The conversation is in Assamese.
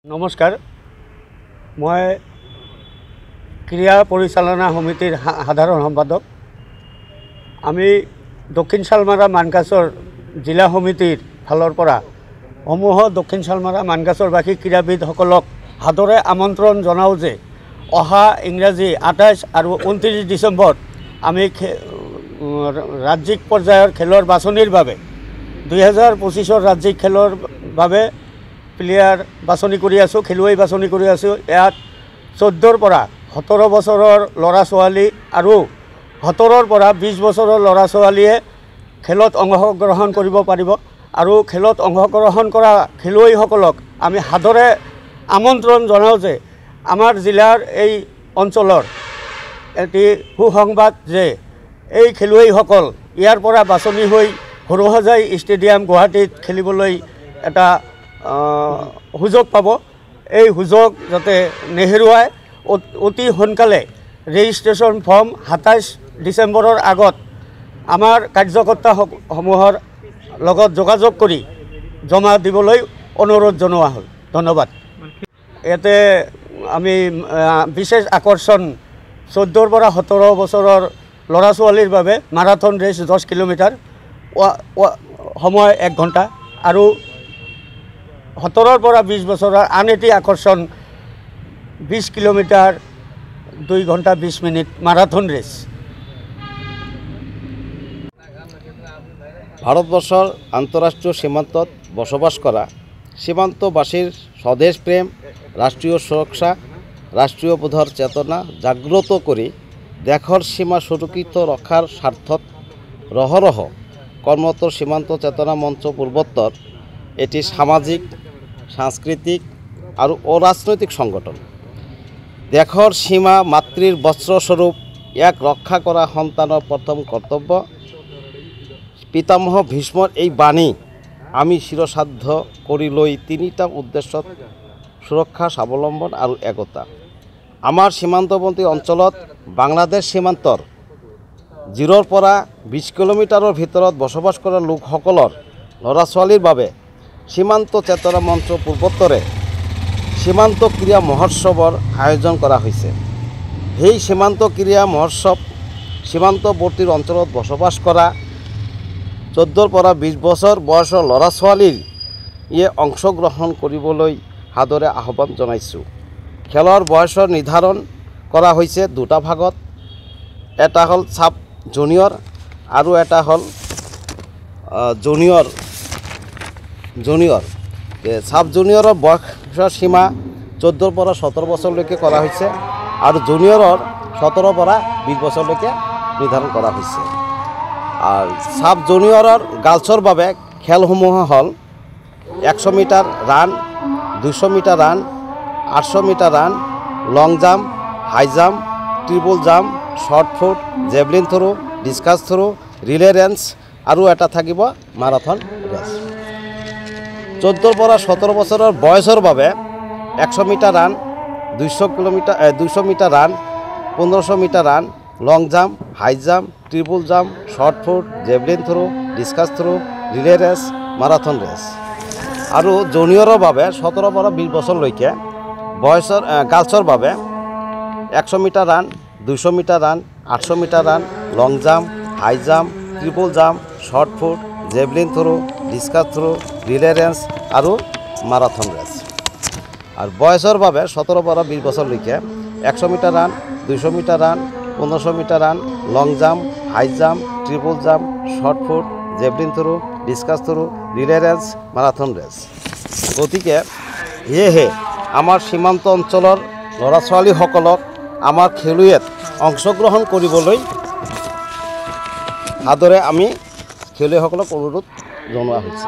নমস্কাৰ, মই ক্ৰীড়া পৰিচালনা সমিতিৰ সাধাৰণ সম্পাদক। আমি দক্ষিণ শালমাৰা মানকাছৰ জিলা সমিতিৰ ফালৰ পৰা সমূহ দক্ষিণ শালমাৰা মানকাছৰবাসী ক্ৰীড়াবিদসকলক সাদৰে আমন্ত্ৰণ জনাওঁ যে অহা ইংৰাজী 28 আৰু 29 ডিচেম্বৰত আমি ৰাজ্যিক পৰ্যায়ৰ খেলৰ বাছনিৰ বাবে 2025 ৰাজ্যিক খেলৰ বাবে প্লেয়াৰ বাছনি কৰি আছোঁ, খেলুৱৈ বাছনি কৰি আছোঁ। ইয়াত 14ৰ পৰা 17 বছৰৰ ল'ৰা ছোৱালী আৰু 17ৰ পৰা 20 বছৰৰ ল'ৰা ছোৱালীয়ে খেলত অংশগ্ৰহণ কৰিব পাৰিব। আৰু খেলত অংশগ্ৰহণ কৰা খেলুৱৈসকলক আমি সাদৰে আমন্ত্ৰণ জনাওঁ যে আমাৰ জিলাৰ এই অঞ্চলৰ এটি সুসংবাদ যে এই খেলুৱৈসকল ইয়াৰ পৰা বাছনি হৈ সৰুসজাই ষ্টেডিয়াম গুৱাহাটীত খেলিবলৈ এটা সুযোগ পাব। এই সুযোগ যাতে নেহেৰুৱাই অতি সোনকালে ৰেজিষ্ট্ৰেশ্যন ফৰ্ম 27 ডিচেম্বৰৰ আগত আমাৰ কাৰ্যকৰ্তাসমূহৰ লগত যোগাযোগ কৰি জমা দিবলৈ অনুৰোধ জনোৱা হ'ল। ধন্যবাদ। ইয়াতে আমি বিশেষ আকৰ্ষণ 14ৰ পৰা 17 বছৰৰ ল'ৰা ছোৱালীৰ বাবে মাৰাথন ৰেচ 10 কিলোমিটাৰ, সময় 1 ঘণ্টা, আৰু 17ৰ পৰা 20 বছৰৰ আন এটি আকৰ্ষণ 20 কিলোমিটাৰ 2 ঘণ্টা 20 মিনিট মাৰাথন ৰেচ। ভারতবর্ষের আন্তঃরাষ্ট্রীয় সীমান্তত বসবাস করা সীমান্তবাসীর স্বদেশ প্রেম, রাষ্ট্রীয় সুরক্ষা, রাষ্ট্রীয় বোধর চেতনা জাগ্রত করে দেশর সীমা সুরক্ষিত রক্ষার স্বার্থত রহরহ কর্মরত সীমান্ত চেতনা মঞ্চ পূর্বোত্তর এটি সামাজিক, সাংস্কৃতিক আর অরাজনৈতিক সংগঠন। দেশর সীমা মাতৃর বস্ত্রস্বরূপ এক রক্ষা করা সন্তানের প্রথম কর্তব্য। পিতামহ ভীষ্মর এই বাণী আমি শিরসাধ্য করি লই 3টা উদ্দেশ্য: সুরক্ষা, স্বাবলম্বন আর একতা। আমার সীমান্তবর্তী অঞ্চলত বাংলাদেশ সীমান্তৰ 0ৰ পৰা 20 কিলোমিটাৰৰ ভিতৰত বসবাস কৰা লোকসকলৰ ল'ৰা ছোৱালীৰ বাবে সীমান্ত চেতনা মঞ্চ পূৰ্বোত্তৰে সীমান্ত ক্ৰীড়া মহোৎসৱৰ আয়োজন কৰা হৈছে। সেই সীমান্ত ক্ৰীড়া মহোৎসৱ সীমান্তৱৰ্তী অঞ্চলত বসবাস কৰা 14ৰ পৰা 20 বছৰ বয়সৰ ল'ৰা ছোৱালীৰ অংশগ্ৰহণ কৰিবলৈ সাদৰে আহ্বান জনাইছোঁ। খেলৰ বয়সৰ নিৰ্ধাৰণ কৰা হৈছে 2টা ভাগত, এটা হ'ল সাব জুনিয়ৰ আৰু এটা হ'ল জুনিয়ৰ। সাব জুনিয়ৰৰ বয়সৰ সীমা 14ৰ পৰা 17 বছৰলৈকে কৰা হৈছে আৰু জুনিয়ৰৰ 17ৰ পৰা 20 বছৰলৈকে নিৰ্ধাৰণ কৰা হৈছে। আৰু সাব জুনিয়ৰৰ গাৰ্লছৰ বাবে খেলসমূহ হ'ল 100 metre run, 200 metre run, 800 metre run, long jump, high jump, triple jump, shot put, javelin throw, discus throw, relay race আৰু এটা থাকিব মাৰাথন ৰেচ। 14ৰ পৰা 17 বছৰৰ বয়সৰ বাবে 100 metre run, 200 metre run, 1500 metre run, long jump, high jump, triple jump, shot put, javelin throw, discus throw, relay race, marathon race. আৰু জুনিয়ৰৰ বাবে 17ৰ পৰা 20 বছৰলৈকে বয়সৰ গাৰ্লছৰ বাবে 100 metre run, 200 metre run, 800 metre run, long jump, high jump, triple jump, shot put, javelin throw, discus throw, relay race আৰু মাৰাথন ৰেচ। আৰু বয়সৰ বাবে 17ৰ পৰা 20 বছৰলৈকে 100 metre run, 200 metre run, 1500 metre run, long jump, high jump, triple jump, shot put, javelin throw, discus throw, relay race, marathon race. গতিকে সেয়েহে আমাৰ সীমান্ত অঞ্চলৰ ল'ৰা ছোৱালীসকলক আমাৰ খেলুৱৈত অংশগ্ৰহণ কৰিবলৈ সাদৰে আমি খেলুৱৈসকলক অনুৰোধ জনোৱা হৈছে।